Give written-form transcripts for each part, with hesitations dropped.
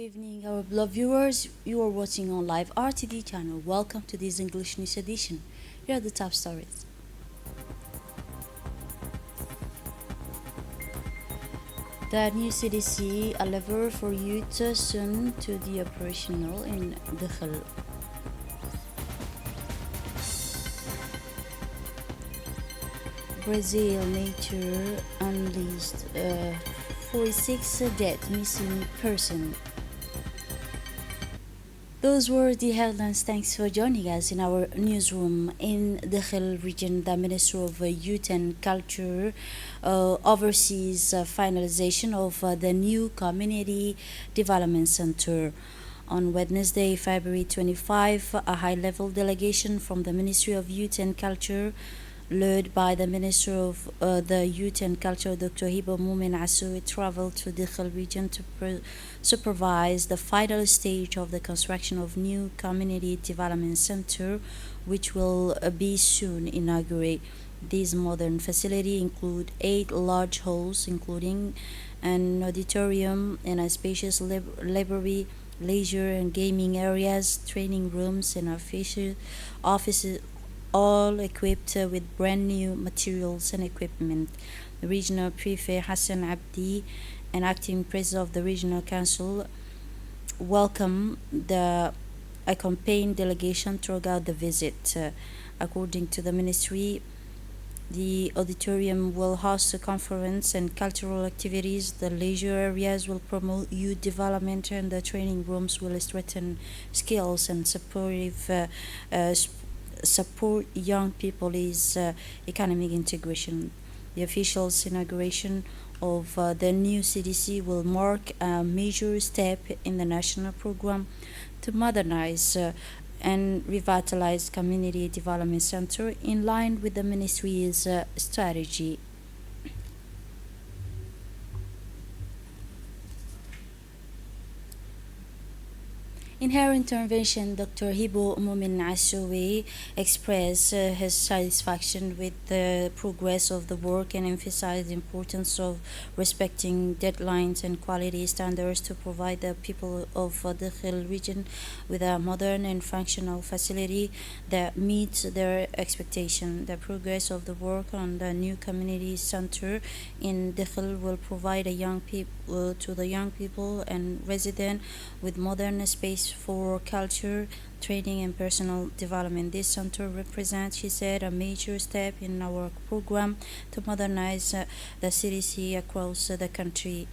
evening, our beloved viewers. You are watching on live RTD channel. Welcome to this English news edition. Here are the top stories. The new CDC, a lever for youth soon to be operational in Dakhel. Brazil nature unleashed 46 dead missing person. Those were the headlines. Thanks for joining us in our newsroom in the Dakhel region. The Minister of Youth and Culture oversees finalization of the new Community Development Center. On Wednesday, February 25, a high-level delegation from the Ministry of Youth and Culture led by the Minister of the Youth and Culture, Dr. Hibo Moumen Assoui, traveled to the Dakhel region to supervise the final stage of the construction of new community development center, which will be soon inaugurated. This modern facility includes 8 large halls, including an auditorium and a spacious library, leisure and gaming areas, training rooms, and offices, all equipped with brand new materials and equipment. The regional prefect Hassan Abdi and acting president of the regional council welcomed the accompanying delegation throughout the visit. According to the ministry, the auditorium will host a conference and cultural activities. The leisure areas will promote youth development, and the training rooms will strengthen skills and support young people's economic integration. The official inauguration of the new CDC will mark a major step in the national program to modernize and revitalize community development center in line with the ministry's strategy. In her intervention, Dr. Hibo Moumen Assoui expressed his satisfaction with the progress of the work and emphasized the importance of respecting deadlines and quality standards to provide the people of the Dakhel region with a modern and functional facility that meets their expectation. The progress of the work on the new community center in Dakhel will provide to the young people and residents with modern space for culture, training, and personal development. This center represents, she said, a major step in our program to modernize the CDC across the country.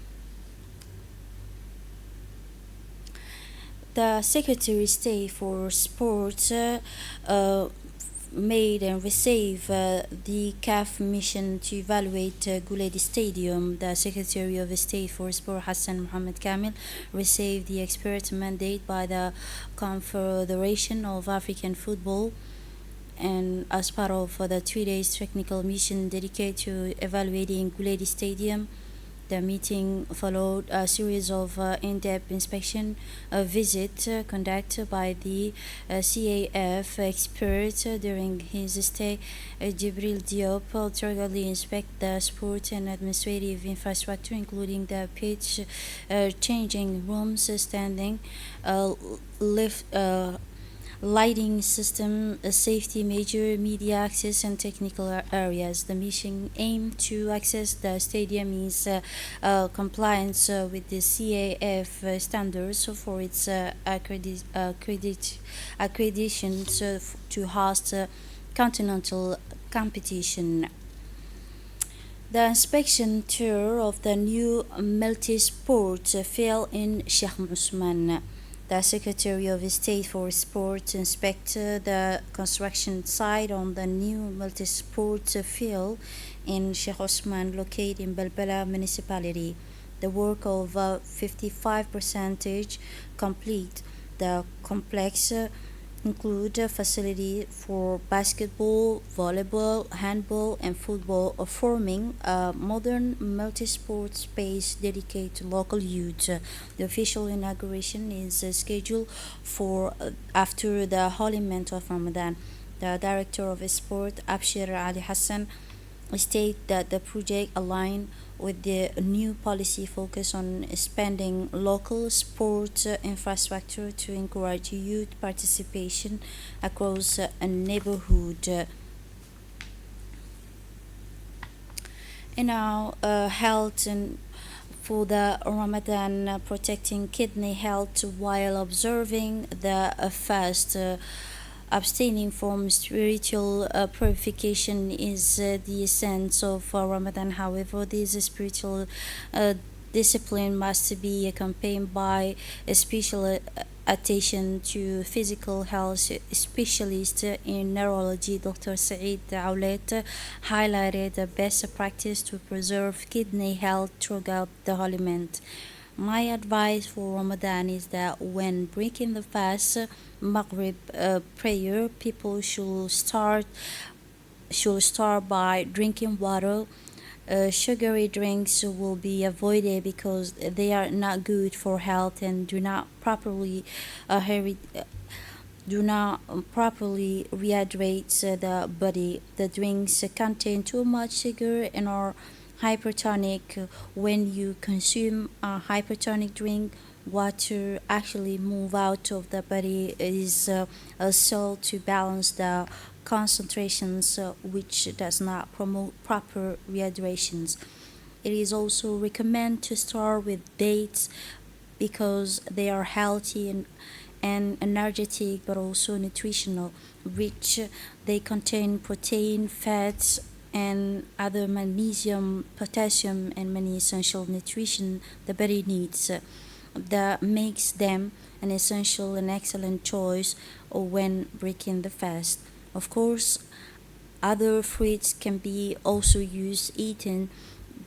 The Secretary of State for Sports made and received the CAF mission to evaluate Guled Stadium. The Secretary of State for Sport Hassan Mohamed Kamil received the expert mandate by the Confederation of African Football, and as part of the 3 days technical mission dedicated to evaluating Guled Stadium. The meeting followed a series of in-depth inspection visits conducted by the CAF expert during his stay. Jibril Diop thoroughly inspected the sport and administrative infrastructure, including the pitch, changing rooms, standing, lift, lighting system, safety measure, media access, and technical areas. The mission aimed to access the stadium is compliance with the CAF standards for its accreditation to host continental competition. The inspection tour of the new multi-sport field in Sheikh Ousmane. The Secretary of State for Sport inspected the construction site on the new multi-sport field in Sheikh Ousmane, located in Balbala municipality. The work of 55% complete. The complex include a facility for basketball, volleyball, handball, and football, forming a modern multi-sport space dedicated to local youth. The official inauguration is scheduled for after the holy month of Ramadan. The director of sport, Abshir Ali Hassan, state that the project aligned with the new policy focus on expanding local sport infrastructure to encourage youth participation across a neighborhood. And now, health and for the Ramadan, protecting kidney health while observing the fast. Abstaining from spiritual purification is the essence of Ramadan. However, this spiritual uh, discipline must be accompanied by a special attention to physical health. Specialist in neurology, Dr. Saeed Aulet, highlighted the best practice to preserve kidney health throughout the holy month. My advice for Ramadan is that when breaking the fast, Maghrib prayer, people should start by drinking water. Sugary drinks will be avoided because they are not good for health and uh, heri- do not properly rehydrate the body. The drinks contain too much sugar and are hypertonic. When you consume a hypertonic drink, water actually move out of the body is a salt to balance the concentrations, which does not promote proper rehydrations. It is also recommended to start with dates because they are healthy and energetic but also nutritional, rich. They contain protein, fats, and other magnesium, potassium, and many essential nutrition the body needs. That makes them an essential and excellent choice when breaking the fast. Of course, other fruits can be also used eaten,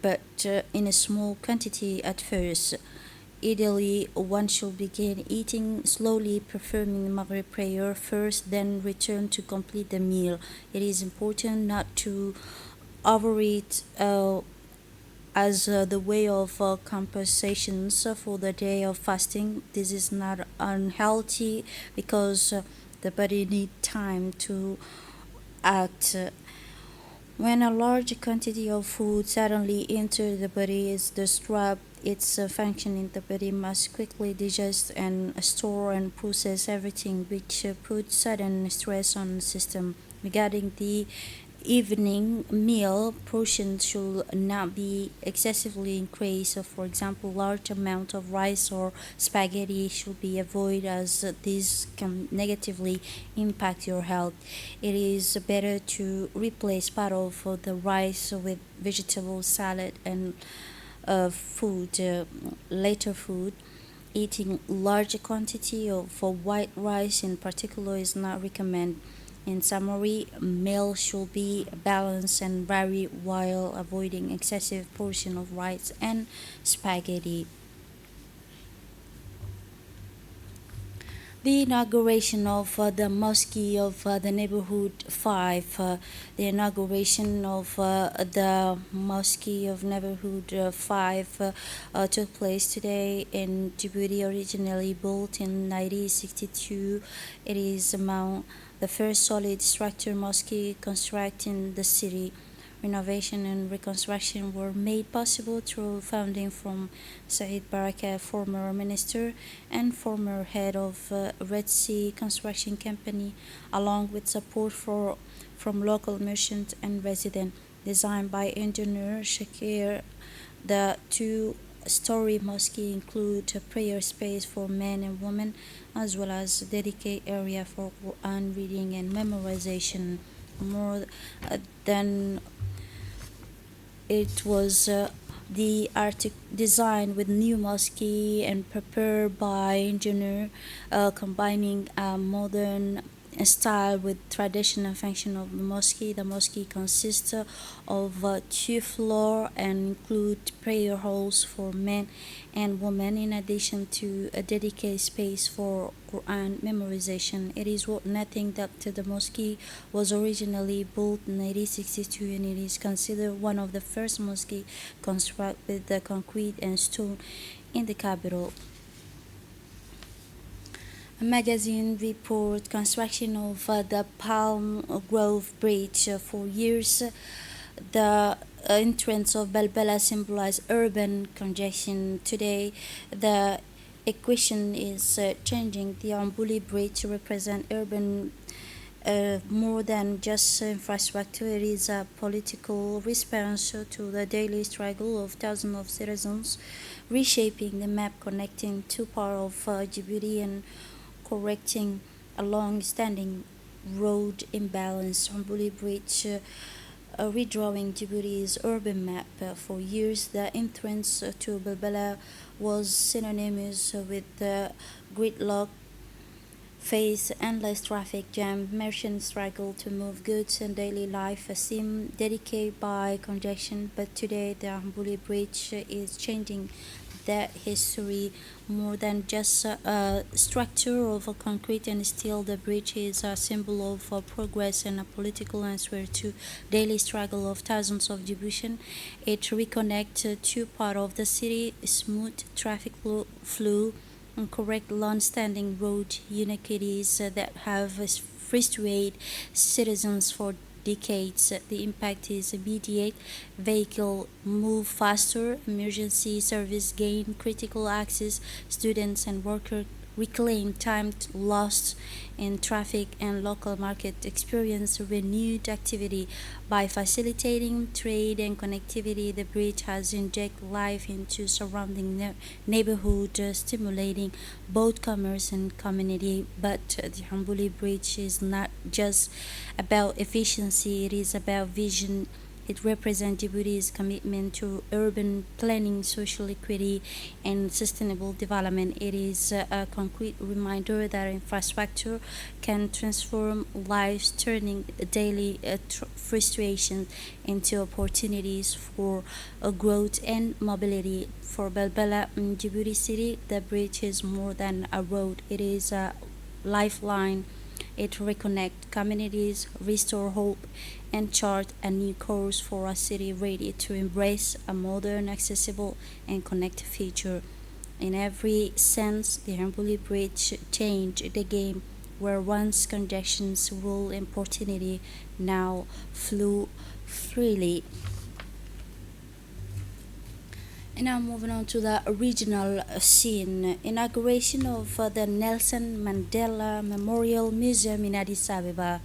but in a small quantity at first. Ideally, one should begin eating slowly, performing Maghrib prayer first, then return to complete the meal. It is important not to overeat as the way of compensations for the day of fasting. This is not unhealthy because the body needs time to act. When a large quantity of food suddenly enters the body, is disrupt its function in the body must quickly digest and store and process everything, which puts sudden stress on the system. Regarding the evening meal, portions should not be excessively increased. So, for example, large amount of rice or spaghetti should be avoided as these can negatively impact your health. It is better to replace part of the rice with vegetable salad and food, later food. Eating large quantity of for white rice in particular is not recommended. In summary, meal should be balanced and vary while avoiding excessive portion of rice and spaghetti. The inauguration of the mosque of the neighborhood 5, the inauguration of the mosque of neighborhood 5 took place today in Djibouti, originally built in 1962. It is among the first solid structure mosque constructed in the city. Renovation and reconstruction were made possible through funding from Said Baraka, former minister and former head of Red Sea Construction Company, along with support from local merchants and residents. Designed by engineer Shakir, the two-story mosque include a prayer space for men and women, as well as a dedicated area for Quran reading and memorization. More than it was the artic designed with new mosque and prepared by engineer, combining a modern style with traditional function of the mosque. The mosque consists of two floors and include prayer halls for men and women, in addition to a dedicated space for Quran memorization. It is worth noting that the mosque was originally built in 1862 and it is considered one of the first mosques constructed with the concrete and stone in the capital. A magazine report construction of the Palm Grove Bridge for years The entrance of Balbala symbolizes urban congestion. Today, the equation is changing. The Ambuli Bridge represents urban more than just infrastructure. It is a political response to the daily struggle of thousands of citizens, reshaping the map connecting two parts of Djibouti and correcting a long-standing road imbalance. Ambuli Bridge redrawing Djibouti's urban map. For years, the entrance to Balbala was synonymous with the gridlock face endless traffic jam, merchants struggle to move goods and daily life seem dedicated by congestion, but today the Ambuli Bridge is changing that history more than just a structure of a concrete and steel. The bridge is a symbol of progress and a political answer to daily struggle of thousands of Djiboutians. It reconnects two parts of the city, smooth traffic flow and correct long-standing road inequities that have frustrated citizens for decades. The impact is immediate. Vehicle move faster, emergency service gain critical access, students and workers reclaim time lost in traffic, and local market experience renewed activity. By facilitating trade and connectivity, the bridge has injected life into surrounding neighborhood, stimulating both commerce and community. But the Hambuli Bridge is not just about efficiency; it is about vision. It represents Djibouti's commitment to urban planning, social equity, and sustainable development. It is a concrete reminder that infrastructure can transform lives, turning daily frustrations into opportunities for growth and mobility. For Belbela in Djibouti City, the bridge is more than a road, it is a lifeline. It reconnects communities, restore hope, and chart a new course for a city ready to embrace a modern, accessible, and connected future. In every sense, the Hambuli Bridge changed the game where once congestions rule opportunity now flew freely. And now moving on to the regional scene. Inauguration of the Nelson Mandela Memorial Museum in Addis Ababa,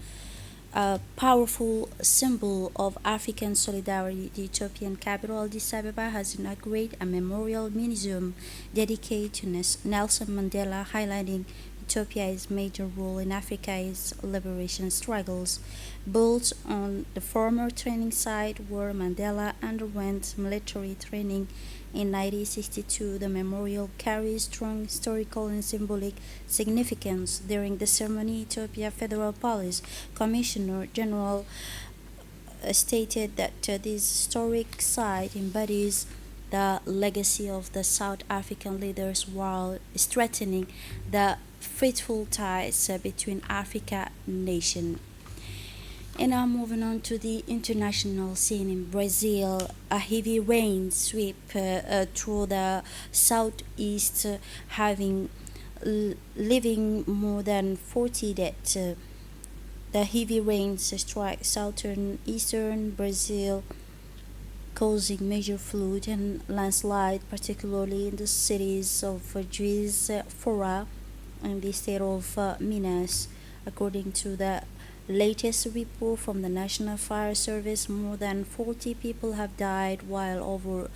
a powerful symbol of African solidarity. The Ethiopian capital, Addis Ababa, has inaugurated a memorial museum dedicated to Nelson Mandela, highlighting Ethiopia's major role in Africa's liberation struggles. Built on the former training site where Mandela underwent military training in 1962, the memorial carries strong historical and symbolic significance. During the ceremony, Ethiopia Federal Police Commissioner General stated that this historic site embodies the legacy of the South African leaders while strengthening the faithful ties between Africa nations. And now moving on to the international scene in Brazil, a heavy rain sweep through the southeast, having leaving more than 40 dead. The heavy rains strike southern eastern Brazil, causing major flood and landslide, particularly in the cities of Juiz de Fora and the state of Minas. According to the latest report from the National Fire Service, more than 40 people have died while over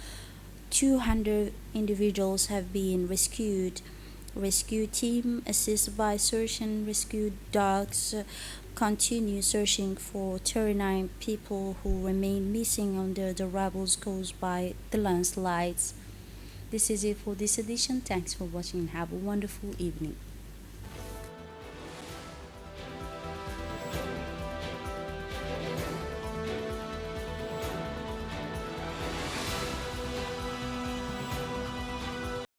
200 individuals have been rescued. Rescue team assisted by search and rescue dogs continue searching for 39 people who remain missing under the rubble caused by the landslides. This is it for this edition. Thanks for watching and have a wonderful evening.